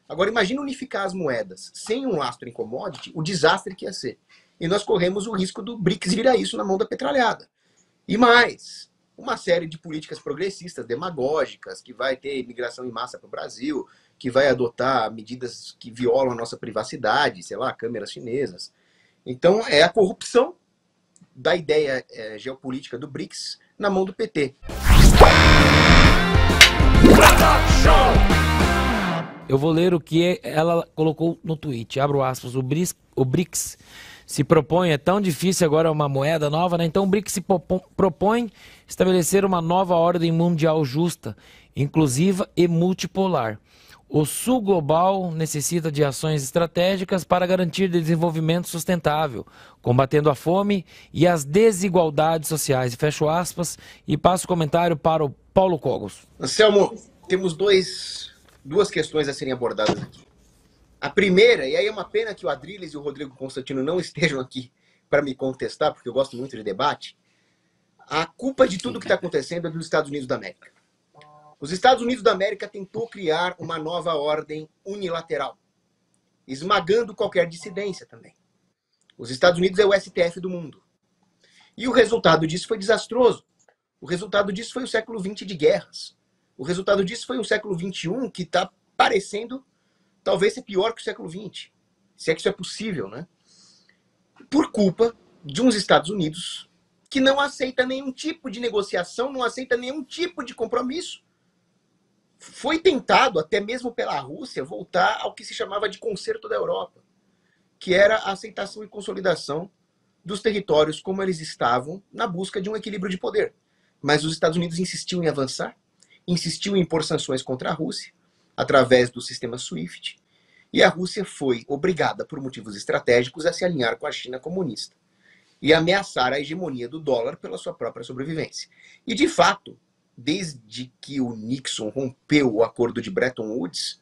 Agora, imagina unificar as moedas sem um lastro em commodity, o desastre que ia ser. E nós corremos o risco do BRICS virar isso na mão da petralhada. E mais, uma série de políticas progressistas, demagógicas, que vai ter imigração em massa para o Brasil, que vai adotar medidas que violam a nossa privacidade, sei lá, câmeras chinesas. Então, é a corrupção da ideia geopolítica do BRICS na mão do PT. Eu vou ler o que ela colocou no tweet. Abro aspas. O BRICS se propõe, é tão difícil agora uma moeda nova, né? Então o BRICS se propõe estabelecer uma nova ordem mundial justa, inclusiva e multipolar. O Sul Global necessita de ações estratégicas para garantir desenvolvimento sustentável, combatendo a fome e as desigualdades sociais. Fecho aspas e passo o comentário para o Paulo Cogos. Anselmo, temos duas questões a serem abordadas aqui. A primeira, e aí é uma pena que o Adriles e o Rodrigo Constantino não estejam aqui para me contestar, porque eu gosto muito de debate, a culpa de tudo que está acontecendo é dos Estados Unidos da América. Os Estados Unidos da América tentou criar uma nova ordem unilateral, esmagando qualquer dissidência também. Os Estados Unidos é o STF do mundo. E o resultado disso foi desastroso. O resultado disso foi o século XX de guerras. O resultado disso foi um século XXI que está parecendo talvez ser pior que o século XX. Se é que isso é possível, né? Por culpa de uns Estados Unidos que não aceita nenhum tipo de negociação, não aceita nenhum tipo de compromisso. Foi tentado, até mesmo pela Rússia, voltar ao que se chamava de Concerto da Europa, que era a aceitação e consolidação dos territórios como eles estavam na busca de um equilíbrio de poder. Mas os Estados Unidos insistiu em avançar, insistiu em impor sanções contra a Rússia, através do sistema SWIFT, e a Rússia foi obrigada, por motivos estratégicos, a se alinhar com a China comunista e ameaçar a hegemonia do dólar pela sua própria sobrevivência. E, de fato, desde que o Nixon rompeu o acordo de Bretton Woods,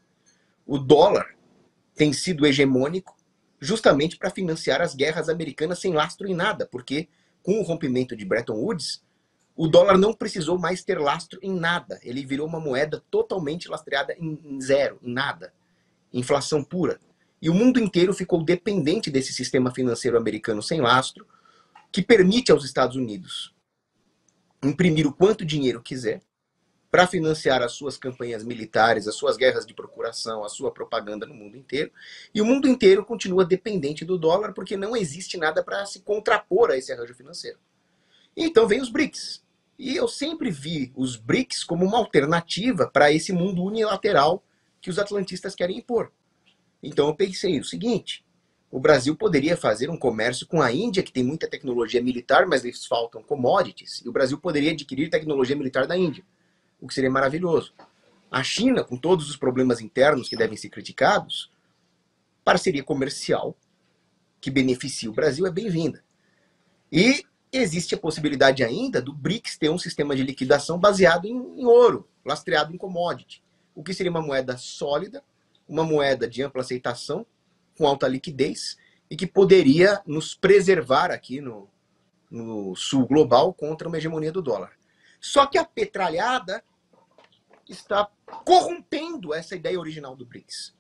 o dólar tem sido hegemônico justamente para financiar as guerras americanas sem lastro em nada, porque com o rompimento de Bretton Woods, o dólar não precisou mais ter lastro em nada. Ele virou uma moeda totalmente lastreada em zero, em nada. Inflação pura. E o mundo inteiro ficou dependente desse sistema financeiro americano sem lastro, que permite aos Estados Unidos imprimir o quanto dinheiro quiser para financiar as suas campanhas militares, as suas guerras de procuração, a sua propaganda no mundo inteiro. E o mundo inteiro continua dependente do dólar porque não existe nada para se contrapor a esse arranjo financeiro. E então vem os BRICS. E eu sempre vi os BRICS como uma alternativa para esse mundo unilateral que os atlantistas querem impor. Então eu pensei o seguinte: o Brasil poderia fazer um comércio com a Índia, que tem muita tecnologia militar, mas lhes faltam commodities, e o Brasil poderia adquirir tecnologia militar da Índia, o que seria maravilhoso. A China, com todos os problemas internos que devem ser criticados, parceria comercial que beneficia o Brasil é bem-vinda. E existe a possibilidade ainda do BRICS ter um sistema de liquidação baseado em ouro, lastreado em commodity, o que seria uma moeda sólida, uma moeda de ampla aceitação, com alta liquidez, e que poderia nos preservar aqui no sul global contra uma hegemonia do dólar. Só que a petralhada está corrompendo essa ideia original do BRICS.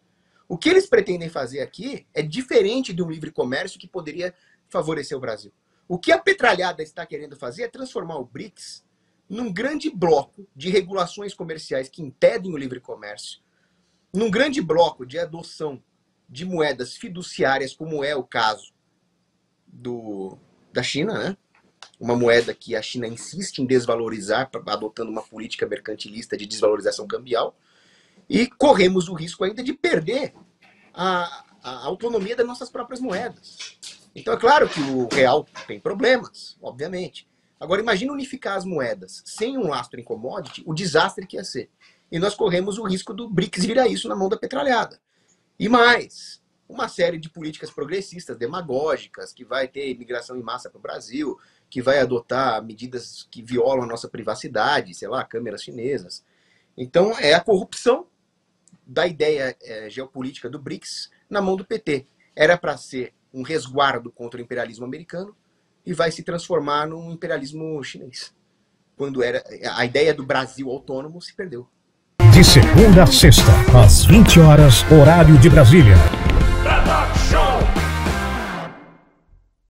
O que eles pretendem fazer aqui é diferente de um livre comércio que poderia favorecer o Brasil. O que a petralhada está querendo fazer é transformar o BRICS num grande bloco de regulações comerciais que impedem o livre comércio, num grande bloco de adoção de moedas fiduciárias, como é o caso da China, né? Uma moeda que a China insiste em desvalorizar, adotando uma política mercantilista de desvalorização cambial, e corremos o risco ainda de perder a autonomia das nossas próprias moedas. Então é claro que o real tem problemas, obviamente. Agora imagina unificar as moedas sem um lastro em commodity, o desastre que ia ser. E nós corremos o risco do BRICS virar isso na mão da petralhada. E mais, uma série de políticas progressistas, demagógicas, que vai ter imigração em massa para o Brasil, que vai adotar medidas que violam a nossa privacidade, sei lá, câmeras chinesas. Então é a corrupção da ideia geopolítica do BRICS na mão do PT. Era para ser um resguardo contra o imperialismo americano e vai se transformar num imperialismo chinês. Quando era a ideia do Brasil autônomo se perdeu. De segunda a sexta, às 20 horas, horário de Brasília.